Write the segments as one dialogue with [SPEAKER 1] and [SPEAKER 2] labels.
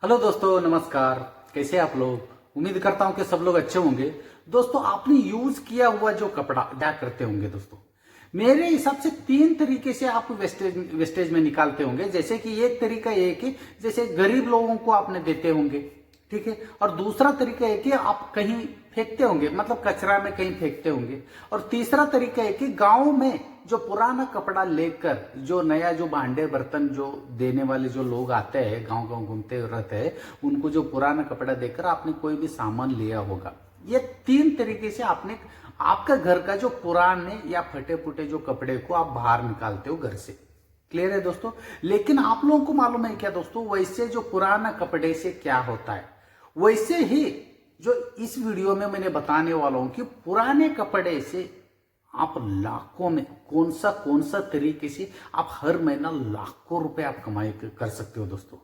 [SPEAKER 1] Hello दोस्तों, नमस्कार। कैसे आप लोग? उम्मीद करता हूं कि सब लोग अच्छे होंगे। दोस्तों, आपने यूज किया हुआ जो कपड़ा क्या करते होंगे दोस्तों? मेरे हिसाब से तीन तरीके से आप वेस्टेज में निकालते होंगे। जैसे कि एक तरीका ये है कि जैसे गरीब लोगों को आपने देते होंगे, ठीक है। और दूसरा तरीका है कि आप कहीं फेंकते होंगे, मतलब कचरा में कहीं फेंकते होंगे। और तीसरा तरीका है कि गांव में जो पुराना कपड़ा लेकर जो नया जो भांडे बर्तन जो देने वाले जो लोग आते हैं, गांव गांव घूमते रहते हैं, उनको जो पुराना कपड़ा देकर आपने कोई भी सामान लिया होगा। ये तीन तरीके से आपने आपका घर का जो पुराने या फटे फुटे जो कपड़े को आप बाहर निकालते हो घर से। क्लियर है दोस्तों? लेकिन आप लोगों को मालूम है क्या दोस्तों, वैसे जो पुराना कपड़े से क्या होता है, वैसे ही जो इस वीडियो में मैंने बताने वाला हूं कि पुराने कपड़े से आप लाखों में कौन सा तरीके से आप हर महीना लाखों रुपए आप कमाई कर सकते हो दोस्तों।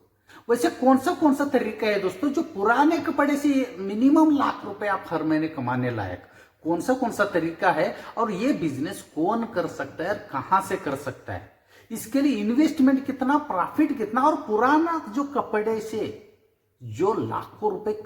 [SPEAKER 1] वैसे कौन सा तरीका है दोस्तों जो पुराने कपड़े से मिनिमम लाख रुपए आप हर महीने कमाने लायक? कौन सा तरीका है और ये बिजनेस कौन कर सकता है और कहां से कर सकता है? इसके लिए इन्वेस्टमेंट कितना, प्रॉफिट कितना, और पुराना जो कपड़े से जो लाखों रुपए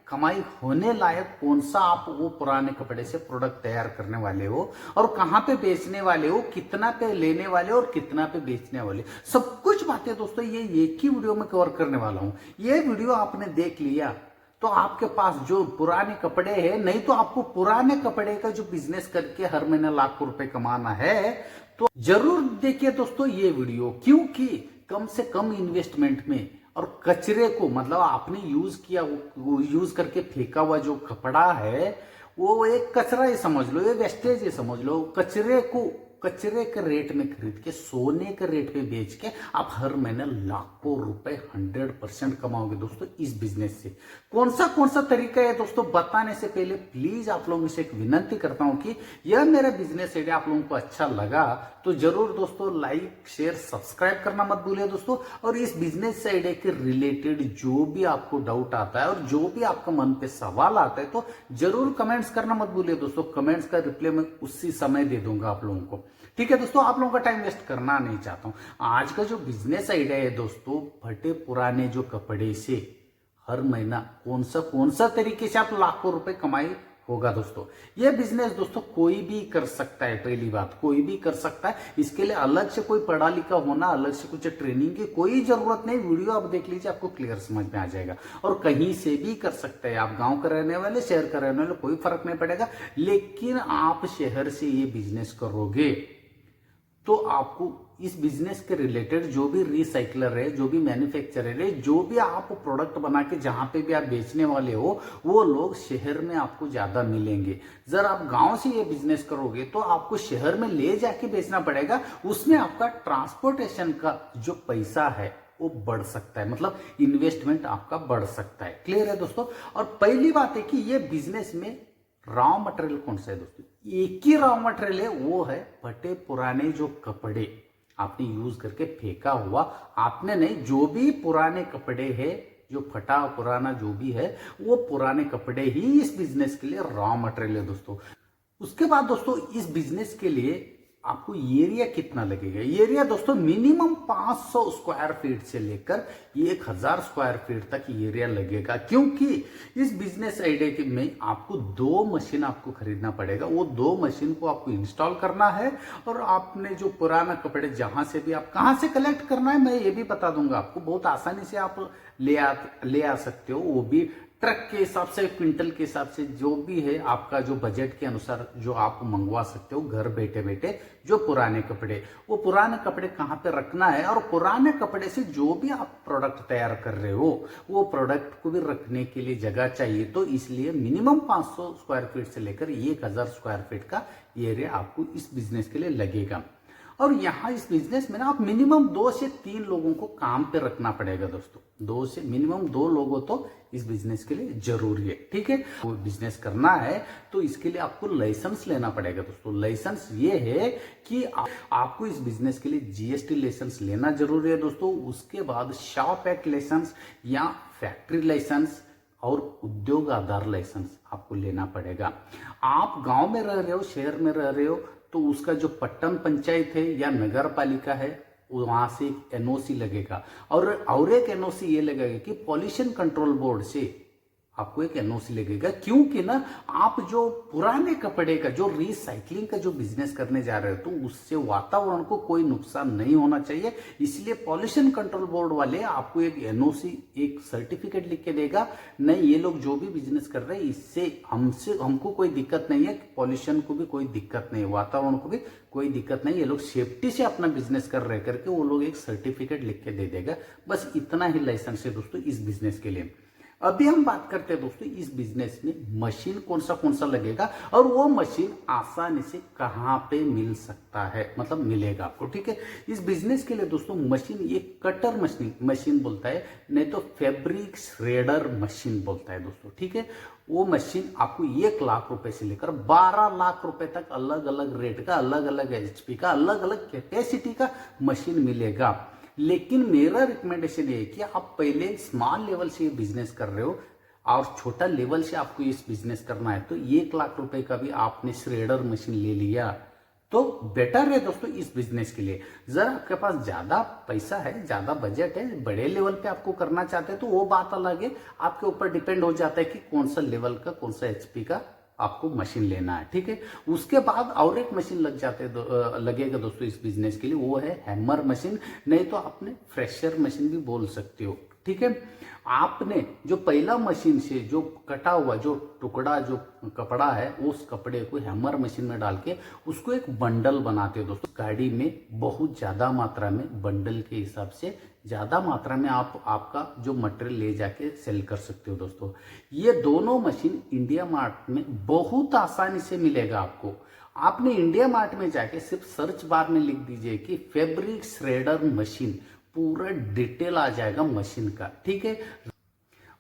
[SPEAKER 1] कमाई होने लायक कौन सा आप वो पुराने कपड़े से प्रोडक्ट तैयार करने वाले हो और कहां पे बेचने वाले हो, कितना पे लेने वाले हो और कितना पे बेचने वाले, सब कुछ बातें दोस्तों ये एक ही वीडियो में कवर करने वाला हूं। ये वीडियो आपने देख लिया तो आपके पास जो पुराने कपड़े हैं, नहीं तो आपको पुराने कपड़े का जो बिजनेस करके हर महीने लाखों रुपए कमाना है, तो जरूर देखिए दोस्तों ये वीडियो। क्योंकि कम से कम इन्वेस्टमेंट में और कचरे को, मतलब आपने यूज करके फेंका हुआ जो कपड़ा है वो एक कचरा ही समझ लो, ये वेस्टेज ही समझ लो। कचरे के रेट में खरीद के सोने के रेट में बेच के आप हर महीने लाखों रुपए 100% कमाओगे दोस्तों इस बिजनेस से। कौन सा तरीका है दोस्तों, बताने से पहले प्लीज आप लोगों से एक विनती करता हूं कि यह मेरा बिजनेस आइडिया आप लोगों को अच्छा लगा तो जरूर दोस्तों लाइक शेयर सब्सक्राइब करना मत भूलिए दोस्तों। और इस बिजनेस आइडिया के रिलेटेड जो भी आपको डाउट आता है और जो भी आपका मन पे सवाल आता है तो जरूर कमेंट्स करना मत भूलिए दोस्तों। कमेंट्स का रिप्लाई मैं उसी समय दे दूंगा आप लोगों को। ठीक है दोस्तों, आप लोगों का टाइम वेस्ट करना नहीं चाहता हूं। आज का जो बिजनेस आइडिया है दोस्तों, फटे पुराने जो कपड़े से हर महीना कौन सा तरीके से आप लाखों रुपए कमाई होगा दोस्तों। ये बिजनेस दोस्तों कोई भी कर सकता है। पहली बात, कोई भी कर सकता है। इसके लिए अलग से कोई पढ़ा लिखा होना, अलग से कुछ ट्रेनिंग की कोई जरूरत नहीं। वीडियो आप देख लीजिए, आपको क्लियर समझ में आ जाएगा। और कहीं से भी कर सकते हैं आप, गांव का रहने वाले, शहर का रहने वाले, कोई फर्क नहीं पड़ेगा। लेकिन आप शहर से ये बिजनेस करोगे तो आपको इस बिजनेस के रिलेटेड जो भी रिसाइकलर है, जो भी मैन्युफैक्चरर है, जो भी आप प्रोडक्ट बना के जहां पे भी आप बेचने वाले हो, वो लोग शहर में आपको ज्यादा मिलेंगे। जब आप गांव से ये बिजनेस करोगे तो आपको शहर में ले जाके बेचना पड़ेगा। उसमें आपका ट्रांसपोर्टेशन का जो पैसा है वो बढ़ सकता है, मतलब इन्वेस्टमेंट आपका बढ़ सकता है। क्लियर है दोस्तों? और पहली बात है कि ये बिजनेस में रॉ मटेरियल कौन सा है दोस्तों? एक ही रॉ मटेरियल है, वो है फटे पुराने जो कपड़े आपने यूज करके फेंका हुआ। आपने नहीं, जो भी पुराने कपड़े हैं, जो फटा पुराना जो भी है, वो पुराने कपड़े ही इस बिजनेस के लिए रॉ मटेरियल है दोस्तों। उसके बाद दोस्तों इस बिजनेस के लिए आपको एरिया कितना लगेगा? एरिया दोस्तों मिनिमम 500 स्क्वायर फीट से लेकर 1000 स्क्वायर फीट तक एरिया लगेगा। क्योंकि इस बिजनेस आइडिया में आपको 2 मशीन आपको खरीदना पड़ेगा। वो 2 मशीन को आपको इंस्टॉल करना है। और आपने जो पुराना कपड़े जहां से भी आप कहां से कलेक्ट करना है मैं ये भी बता दूंगा आपको। बहुत आसानी से आप ले आ सकते हो, वो भी ट्रक के हिसाब से, क्विंटल के हिसाब से, जो भी है आपका जो बजट के अनुसार जो आप मंगवा सकते हो घर बैठे बैठे। जो पुराने कपड़े, वो पुराने कपड़े कहाँ पे रखना है और पुराने कपड़े से जो भी आप प्रोडक्ट तैयार कर रहे हो वो प्रोडक्ट को भी रखने के लिए जगह चाहिए। तो इसलिए मिनिमम 500 स्क्वायर फीट से लेकर 1000 स्क्वायर फीट का एरिया आपको इस बिजनेस के लिए लगेगा। और यहाँ इस बिजनेस में ना आप मिनिमम 2 से 3 लोगों को काम पे रखना पड़ेगा दोस्तों। 2 से मिनिमम 2 लोगों तो इस बिजनेस के लिए जरूरी है। ठीक है, वो बिजनेस करना है तो इसके लिए आपको लाइसेंस लेना पड़ेगा दोस्तों। लाइसेंस ये है कि आपको इस बिजनेस के लिए जीएसटी लाइसेंस लेना जरूरी है दोस्तों। उसके बाद शॉप एक्ट लाइसेंस या फैक्ट्री लाइसेंस और उद्योग आधार लाइसेंस आपको लेना पड़ेगा। आप गांव में रह रहे हो, शहर में रह रहे हो, तो उसका जो पट्टन पंचायत है या नगर पालिका है वहां से एक एनओसी लगेगा, और एक एनओसी ये लगेगा कि पॉल्यूशन कंट्रोल बोर्ड से आपको एक एनओसी लगेगा। क्योंकि ना आप जो पुराने कपड़े का जो रिसाइकलिंग का जो बिजनेस करने जा रहे हो तो उससे वातावरण को कोई नुकसान नहीं होना चाहिए, इसलिए पॉल्यूशन कंट्रोल बोर्ड वाले आपको एक एनओसी, एक सर्टिफिकेट लिख के देगा। नहीं, ये लोग जो भी बिजनेस कर रहे हैं इससे हमको कोई दिक्कत नहीं है, पॉल्यूशन को भी कोई दिक्कत नहीं है, वातावरण को भी कोई दिक्कत नहीं, ये लोग सेफ्टी से अपना बिजनेस कर रहे करके वो लोग एक सर्टिफिकेट लिख के दे देगा। बस इतना ही लाइसेंस है दोस्तों इस बिजनेस के लिए। अभी हम बात करते हैं दोस्तों इस बिजनेस में मशीन कौन सा लगेगा और वो मशीन आसानी से कहाँ पे मिल सकता है, मतलब मिलेगा आपको। ठीक है, इस बिजनेस के लिए दोस्तों मशीन ये कटर मशीन बोलता है, नहीं तो फैब्रिक श्रेडर मशीन बोलता है दोस्तों। ठीक है, वो मशीन आपको 1 लाख रुपए से लेकर 12 लाख रुपए तक अलग अलग रेट का, अलग अलग एचपी का, अलग अलग कैपेसिटी का मशीन मिलेगा। लेकिन मेरा रिकमेंडेशन ये है कि आप पहले स्मॉल लेवल से ये बिजनेस कर रहे हो और छोटा लेवल से आपको इस बिजनेस करना है तो 1 लाख रुपए का भी आपने श्रेडर मशीन ले लिया तो बेटर है दोस्तों इस बिजनेस के लिए। जरा आपके पास ज्यादा पैसा है, ज्यादा बजट है, बड़े लेवल पे आपको करना चाहते हैं तो वो बात अलग है, आपके ऊपर डिपेंड हो जाता है कि कौन सा लेवल का, कौन सा एचपी का आपको मशीन लेना है। ठीक है, उसके बाद और एक मशीन लगेगा दोस्तों इस बिजनेस के लिए, वो है हैमर मशीन, नहीं तो आपने फ्रेशर मशीन भी बोल सकते हो। ठीक है, आपने जो पहला मशीन से जो कटा हुआ जो टुकड़ा जो कपड़ा है उस कपड़े को हैमर मशीन में डाल के उसको एक बंडल बनाते हो दोस्तों। गाड़ी में बहुत ज्यादा मात्रा में, बंडल के हिसाब से ज्यादा मात्रा में आप आपका जो मटेरियल ले जाके सेल कर सकते हो दोस्तों। ये दोनों मशीन इंडिया मार्ट में बहुत आसानी से मिलेगा आपको। आपने इंडिया मार्ट में जाके सिर्फ सर्च बार में लिख दीजिए कि फैब्रिक श्रेडर मशीन, पूरा डिटेल आ जाएगा मशीन का। ठीक है,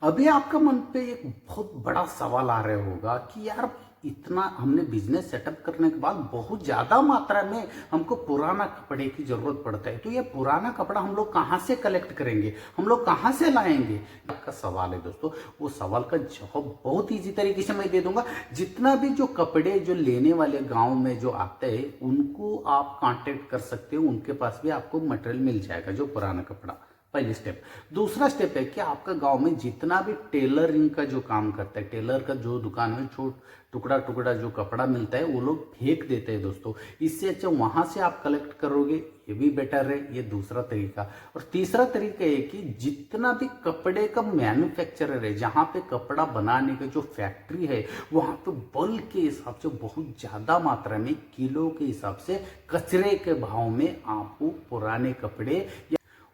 [SPEAKER 1] अभी आपका मन पे एक बहुत बड़ा सवाल आ रहा होगा कि यार इतना हमने बिजनेस सेटअप करने के बाद बहुत ज्यादा मात्रा में हमको पुराना कपड़े की जरूरत पड़ता है, तो ये पुराना कपड़ा हम लोग कहाँ से कलेक्ट करेंगे, हम लोग कहाँ से लाएंगे? आपका सवाल है दोस्तों, वो सवाल का जवाब बहुत इजी तरीके से मैं दे दूंगा। जितना भी जो कपड़े जो लेने वाले गांव में जो आते हैं उनको आप कांटेक्ट कर सकते हो, उनके पास भी आपको मटेरियल मिल जाएगा जो पुराना कपड़ा। पहली स्टेप। दूसरा स्टेप है कि आपका गांव में जितना भी टेलरिंग का जो काम करता है, टेलर का जो दुकान है, टुकड़ा टुकड़ा जो कपड़ा मिलता है वो लोग फेंक देते हैं दोस्तों। इससे अच्छा वहां से आप कलेक्ट करोगे, ये भी बेटर है, ये दूसरा तरीका। और तीसरा तरीका है कि जितना भी कपड़े का मैन्युफैक्चरर है, जहां पे कपड़ा बनाने का जो फैक्ट्री है, वहां पे बल्क के हिसाब से बहुत ज्यादा मात्रा में, किलो के हिसाब से, कचरे के भाव में आपको पुराने कपड़े,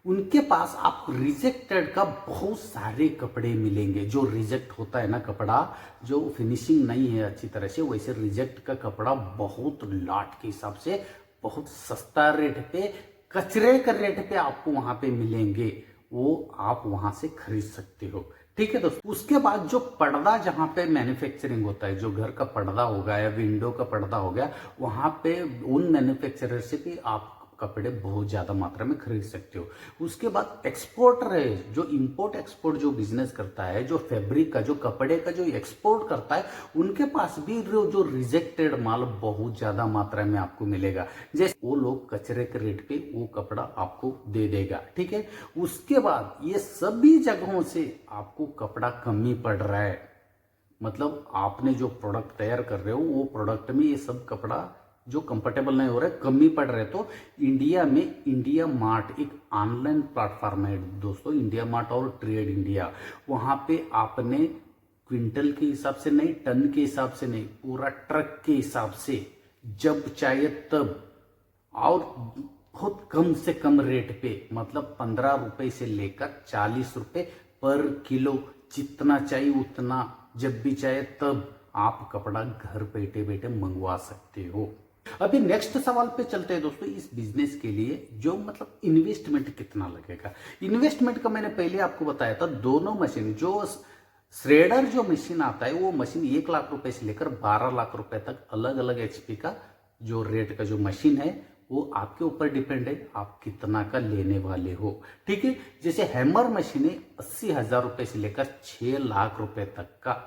[SPEAKER 1] उनके पास आपको रिजेक्टेड का बहुत सारे कपड़े मिलेंगे। जो रिजेक्ट होता है ना कपड़ा, जो फिनिशिंग नहीं है अच्छी तरह से, वैसे रिजेक्ट का कपड़ा बहुत लाट के हिसाब से बहुत सस्ता रेट पे, कचरे का रेट पे आपको वहां पे मिलेंगे, वो आप वहां से खरीद सकते हो। ठीक है दोस्तों, उसके बाद जो पर्दा जहां पे मैन्युफैक्चरिंग होता है, जो घर का पर्दा हो गया या विंडो का पर्दा हो गया, वहां पे उन मैन्युफैक्चरर से भी आप कपड़े बहुत ज्यादा मात्रा में खरीद सकते हो। उसके बाद एक्सपोर्टर है, जो इंपोर्ट एक्सपोर्ट जो बिजनेस करता है, जो फैब्रिक का, जो कपड़े का जो एक्सपोर्ट करता है, उनके पास भी जो रिजेक्टेड माल बहुत ज्यादा मात्रा में आपको मिलेगा। जैसे वो लोग कचरे के रेट पे वो कपड़ा आपको दे देगा। ठीक है, उसके बाद ये सभी जगहों से आपको कपड़ा कमी पड़ रहा है, मतलब आपने जो प्रोडक्ट तैयार कर रहे हो वो प्रोडक्ट में ये सब कपड़ा जो कंफर्टेबल नहीं हो रहा है, कमी पड़ रहा है, तो इंडिया में इंडिया मार्ट एक ऑनलाइन प्लेटफॉर्म है दोस्तों, इंडिया मार्ट और ट्रेड इंडिया। वहां पे आपने क्विंटल के हिसाब से नहीं, टन के हिसाब से नहीं, पूरा ट्रक के हिसाब से जब चाहे तब, और बहुत कम से कम रेट पे, मतलब 15 रुपए से लेकर 40 रुपए पर किलो, जितना चाहिए उतना, जब भी चाहे तब आप कपड़ा घर बैठे बैठे मंगवा सकते हो। अभी नेक्स्ट सवाल पे चलते हैं दोस्तों। इस बिजनेस के लिए जो मतलब इन्वेस्टमेंट कितना लगेगा? इन्वेस्टमेंट का मैंने पहले आपको बताया था, दोनों मशीन, जो श्रेडर जो मशीन आता है वो मशीन 1 लाख रुपए से लेकर 12 लाख रुपए तक अलग अलग एचपी का जो रेट का जो मशीन है वो आपके ऊपर डिपेंड है, आप कितना का लेने वाले हो। ठीक है, जैसे हैमर मशीन है 80,000 रुपए से लेकर 6 लाख रुपए तक का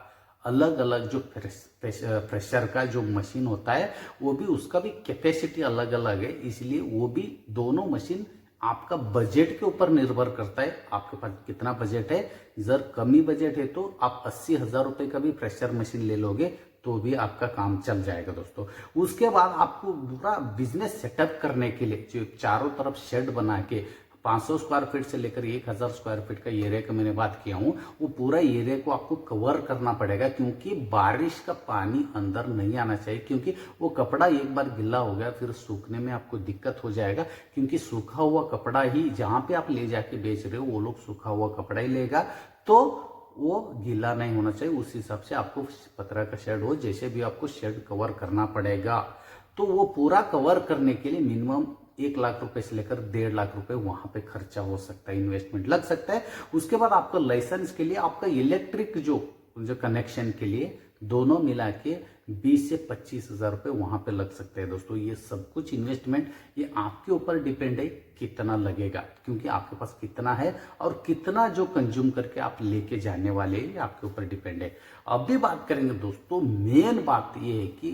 [SPEAKER 1] अलग अलग जो प्रेशर का जो मशीन होता है वो भी, उसका भी कैपेसिटी अलग अलग है, इसलिए वो भी दोनों मशीन आपका बजट के ऊपर निर्भर करता है, आपके पास कितना बजट है। जर कमी बजट है तो आप 80,000 रुपए का भी प्रेशर मशीन ले लोगे तो भी आपका काम चल जाएगा दोस्तों। उसके बाद आपको पूरा बिजनेस सेटअप करने के लिए जो चारों तरफ शेड बना के 500 स्क्वायर फीट से लेकर 1000 स्क्वायर फीट का एरिया का मैंने बात किया हूँ, वो पूरा एरिया को आपको कवर करना पड़ेगा, क्योंकि बारिश का पानी अंदर नहीं आना चाहिए, क्योंकि वो कपड़ा एक बार गीला हो गया फिर सूखने में आपको दिक्कत हो जाएगा, क्योंकि सूखा हुआ कपड़ा ही जहाँ पे आप ले जाके बेच रहे हो वो लोग सूखा हुआ कपड़ा ही लेगा, तो वो गीला नहीं होना चाहिए। उस हिसाब से आपको पतरा का शेड हो, जैसे भी आपको शेड कवर करना पड़ेगा। तो वो पूरा कवर करने के लिए मिनिमम 1 लाख रुपए से लेकर 1.5 लाख रुपए वहां पे खर्चा हो सकता है, इन्वेस्टमेंट लग सकता है। उसके बाद आपका लाइसेंस के लिए, आपका इलेक्ट्रिक जो कनेक्शन के लिए दोनों मिला के 20 से 25,000 रुपए वहां पे लग सकते हैं दोस्तों। ये सब कुछ इन्वेस्टमेंट ये आपके ऊपर डिपेंड है कितना लगेगा, क्योंकि आपके पास कितना है और कितना जो कंज्यूम करके आप लेके जाने वाले हैं, ये आपके ऊपर डिपेंड है। अब भी बात करेंगे दोस्तों, मेन बात ये है कि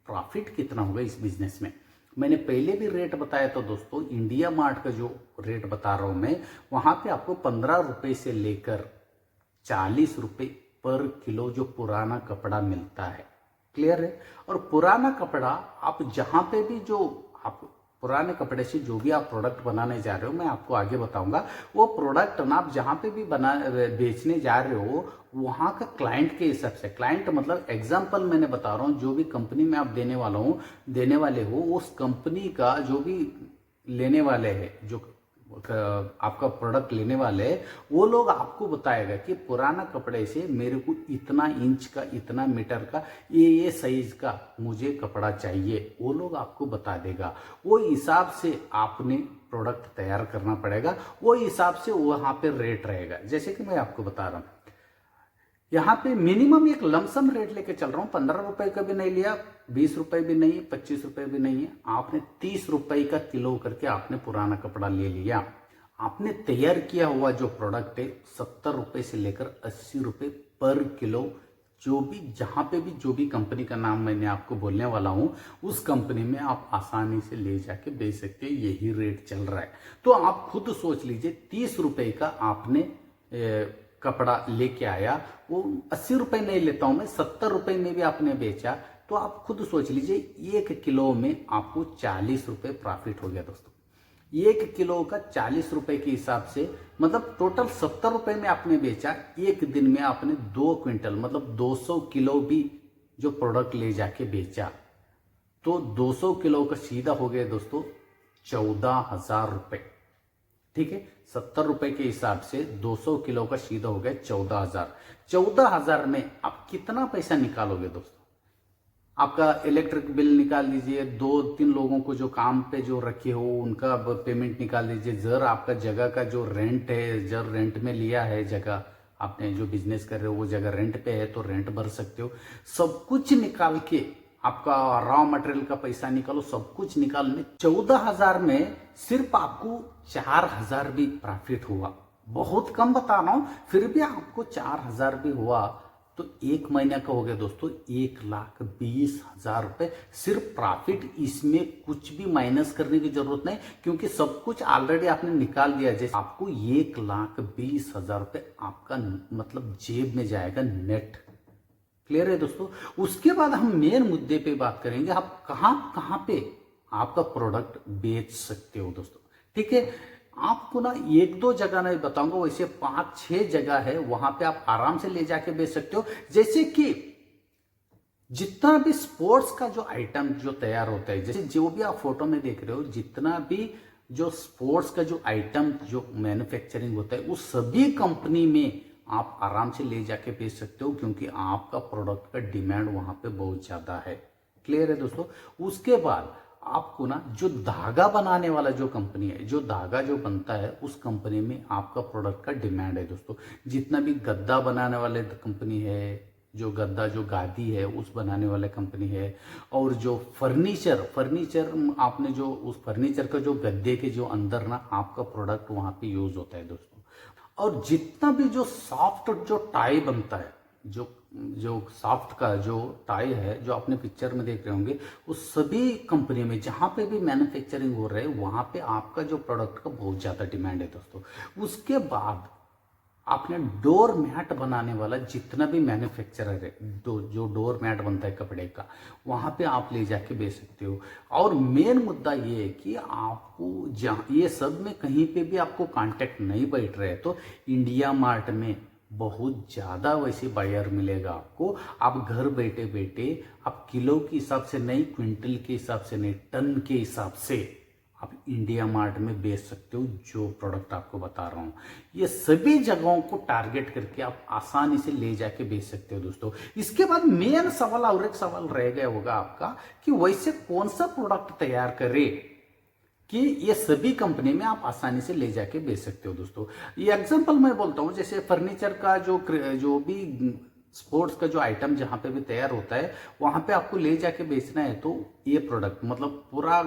[SPEAKER 1] प्रॉफिट कितना होगा इस बिजनेस में। मैंने पहले भी रेट बताया था दोस्तों, इंडिया मार्ट का जो रेट बता रहा हूं मैं, वहां पे आपको 15 रुपए से लेकर 40 रुपए पर किलो जो पुराना कपड़ा मिलता है। क्लियर है। और पुराना कपड़ा आप जहां पे भी जो आप पुराने कपड़े से जो भी आप प्रोडक्ट बनाने जा रहे हो, मैं आपको आगे बताऊंगा, वो प्रोडक्ट ना आप जहां पे भी बेचने जा रहे हो वहां का क्लाइंट के हिसाब से, क्लाइंट मतलब एग्जांपल मैंने बता रहा हूं, जो भी कंपनी में आप देने वाले हो उस कंपनी का जो भी लेने वाले हैं, जो आपका प्रोडक्ट लेने वाले हैं, वो लोग आपको बताएगा कि पुराना कपड़े से मेरे को इतना इंच का, इतना मीटर का, ये साइज का मुझे कपड़ा चाहिए, वो लोग आपको बता देगा। वो हिसाब से आपने प्रोडक्ट तैयार करना पड़ेगा, वो हिसाब से वहां पे रेट रहेगा। जैसे कि मैं आपको बता रहा हूं, यहाँ पे मिनिमम एक लमसम रेट लेके चल रहा हूं, 15 रुपए का भी नहीं लिया, 20 रुपए भी नहीं है, 25 रुपए भी नहीं है, आपने 30 रुपए का किलो करके आपने पुराना कपड़ा ले लिया। आपने तैयार किया हुआ जो प्रोडक्ट है 70 रुपए से लेकर 80 रुपए पर किलो, जो भी जहां पे भी जो भी कंपनी का नाम मैंने आपको बोलने वाला हूं, उस कंपनी में आप आसानी से ले जाके बेच सकते हैं, यही रेट चल रहा है। तो आप खुद सोच लीजिए, 30 रुपए का आपने कपड़ा लेके आया, वो 80 रुपए नहीं लेता हूं मैं, 70 रुपए में भी आपने बेचा, तो आप खुद सोच लीजिए 1 किलो में आपको 40 रुपए प्रॉफिट हो गया दोस्तों। 1 किलो का 40 रुपए के हिसाब से मतलब टोटल 70 रुपए में आपने बेचा, एक दिन में आपने 2 क्विंटल मतलब 200 किलो भी जो प्रोडक्ट ले जाके बेचा, तो 200 किलो का सीधा हो गया दोस्तों 14,000 रुपए। ठीक है, 70 रुपए के हिसाब से 200 किलो का सीधा हो गया 14,000। 14,000 में आप कितना पैसा निकालोगे दोस्तों? आपका इलेक्ट्रिक बिल निकाल दीजिए, 2-3 लोगों को जो काम पे जो रखे हो उनका पेमेंट निकाल दीजिए, जर आपका जगह का जो रेंट है, जर रेंट में लिया है जगह, आपने जो बिजनेस कर रहे हो वो जगह रेंट पे है तो रेंट भर सकते हो। सब कुछ निकाल के आपका रॉ मटेरियल का पैसा निकालो, सब कुछ निकालने 14,000 में सिर्फ आपको 4,000 भी प्रॉफिट हुआ। बहुत कम बता रहा हूं, फिर भी आपको 4,000 भी हुआ तो 1 महीने का हो गया दोस्तों 1,20,000 रुपए सिर्फ प्रॉफिट। इसमें कुछ भी माइनस करने की जरूरत नहीं, क्योंकि सब कुछ ऑलरेडी आपने निकाल दिया। जैसे आपको 1,20,000 रुपए आपका मतलब जेब में जाएगा नेट। क्लियर है दोस्तों। उसके बाद हम मेन मुद्दे पे बात करेंगे, आप कहां पे आपका प्रोडक्ट बेच सकते हो दोस्तों। ठीक है, आपको ना 1-2 जगह नहीं बताऊंगा, वैसे 5-6 जगह है, वहां पे आप आराम से ले जाके बेच सकते हो। जैसे कि जितना भी स्पोर्ट्स का जो आइटम जो तैयार होता है, जैसे जो भी आप फोटो में देख रहे हो, जितना भी जो स्पोर्ट्स का जो आइटम जो मैन्युफैक्चरिंग होता है, उस सभी कंपनी में आप आराम से ले जाके बेच सकते हो, क्योंकि आपका प्रोडक्ट का डिमांड वहां पे बहुत ज्यादा है। क्लियर है दोस्तों। उसके बाद आपको ना जो धागा बनाने वाला जो कंपनी है, जो धागा जो बनता है, उस कंपनी में आपका प्रोडक्ट का डिमांड है दोस्तों। जितना भी गद्दा बनाने वाले कंपनी है, जो गद्दा जो गादी है उस बनाने वाले कंपनी है, और जो फर्नीचर आपने जो उस फर्नीचर का जो गद्दे के जो अंदर ना आपका प्रोडक्ट वहां पे यूज होता है दोस्तों। और जितना भी जो सॉफ्ट जो टाई बनता है, जो जो सॉफ्ट का जो टाई है जो आपने पिक्चर में देख रहे होंगे, उस सभी कंपनी में जहाँ पे भी मैन्युफैक्चरिंग हो रहा है वहाँ पे आपका जो प्रोडक्ट का बहुत ज़्यादा डिमांड है दोस्तों। उसके बाद आपने डोर मैट बनाने वाला जितना भी मैन्युफैक्चरर है, जो डोर मैट बनता है कपड़े का, वहाँ पे आप ले जाके बेच सकते हो। और मेन मुद्दा ये है कि आपको जहाँ ये सब में कहीं पे भी आपको कांटेक्ट नहीं बैठ रहे तो इंडिया मार्ट में बहुत ज़्यादा वैसे बायर मिलेगा आपको। आप घर बैठे बैठे आप किलो के हिसाब से नहीं, क्विंटल के हिसाब से नहीं, टन के हिसाब से आप इंडिया मार्ट में बेच सकते हो। जो प्रोडक्ट आपको बता रहा हूँ ये सभी जगहों को टारगेट करके आप आसानी से ले जाके बेच सकते हो दोस्तों। इसके बाद मेन सवाल और एक सवाल रह गया होगा आपका कि वैसे कौन सा प्रोडक्ट तैयार करे कि ये सभी कंपनी में आप आसानी से ले जाके बेच सकते हो दोस्तों। ये एग्जांपल मैं बोलता हूँ, जैसे फर्नीचर का जो भी स्पोर्ट्स का जो आइटम जहाँ पे भी तैयार होता है वहाँ पे आपको ले जाके बेचना है तो ये प्रोडक्ट मतलब पूरा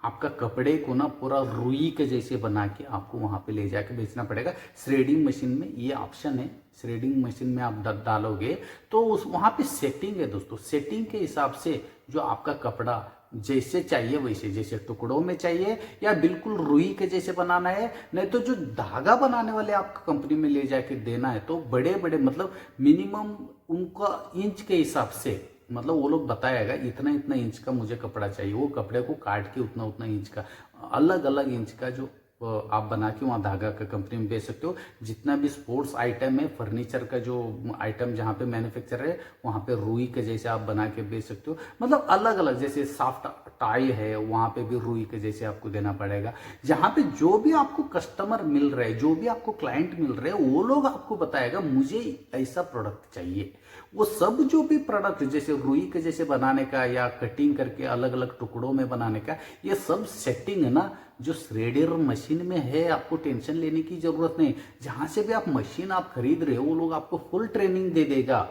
[SPEAKER 1] आपका कपड़े को ना पूरा रुई के जैसे बना के आपको वहां पे ले जाके बेचना पड़ेगा। श्रेडिंग मशीन में ये ऑप्शन है, श्रेडिंग मशीन में आप डालोगे तो उस वहां पे सेटिंग है दोस्तों। सेटिंग के हिसाब से जो आपका कपड़ा जैसे चाहिए वैसे, जैसे टुकड़ों में चाहिए या बिल्कुल रुई के जैसे बनाना है, नहीं तो जो धागा बनाने वाले आपको कंपनी में ले जाके देना है तो बड़े बड़े मतलब मिनिमम उनका इंच के हिसाब से, मतलब वो लोग बताएगा इतना इतना इंच का मुझे कपड़ा चाहिए, वो कपड़े को काट के उतना उतना इंच का अलग अलग इंच का जो आप बना के वहाँ धागा का कंपनी में बेच सकते हो। जितना भी स्पोर्ट्स आइटम है, फर्नीचर का जो आइटम जहाँ पे मैन्युफैक्चर है वहाँ पे रुई के जैसे आप बना के बेच सकते हो। मतलब अलग अलग, जैसे सॉफ्ट टाई है वहाँ पे भी रुई के जैसे आपको देना पड़ेगा। जहाँ पे जो भी आपको कस्टमर मिल रहे हैं, जो भी आपको क्लाइंट मिल रहे हैं, वो लोग आपको बताएगा मुझे ऐसा प्रोडक्ट चाहिए। वो सब जो भी प्रोडक्ट जैसे रुई के जैसे बनाने का या कटिंग करके अलग अलग टुकड़ों में बनाने का, ये सब सेटिंग है ना जो श्रेडर मशीन में है। आपको टेंशन लेने की जरूरत नहीं। जहां से भी आप मशीन आप खरीद रहे हो वो लोग आपको फुल ट्रेनिंग दे देगा।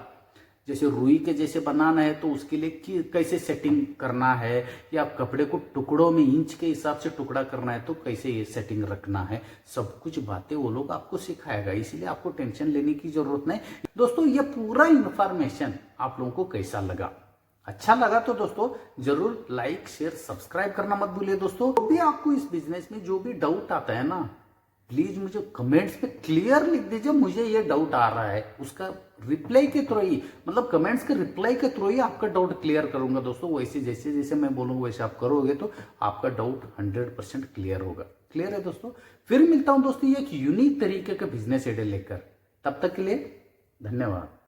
[SPEAKER 1] जैसे रुई के जैसे बनाना है तो उसके लिए कैसे सेटिंग करना है, या आप कपड़े को टुकड़ों में इंच के हिसाब से टुकड़ा करना है तो कैसे ये सेटिंग रखना है, सब कुछ बातें वो लोग आपको सिखाएगा। इसलिए आपको टेंशन लेने की जरूरत नहीं दोस्तों। ये पूरा इंफॉर्मेशन आप लोगों को कैसा लगा? अच्छा लगा तो दोस्तों जरूर लाइक शेयर सब्सक्राइब करना मत भूलिए दोस्तों। तो भी आपको इस बिजनेस में जो भी डाउट आता है ना, प्लीज मुझे कमेंट्स पे क्लियर लिख दीजिए, मुझे ये डाउट आ रहा है। उसका रिप्लाई के थ्रू ही, मतलब कमेंट्स के रिप्लाई के थ्रू ही आपका डाउट क्लियर करूंगा दोस्तों। वैसे जैसे जैसे मैं बोलूंगा वैसे आप करोगे तो आपका डाउट 100% क्लियर होगा। क्लियर है दोस्तों? फिर मिलता हूं दोस्तों एक यूनिक तरीके का बिजनेस आइडिया लेकर। तब तक के लिए धन्यवाद।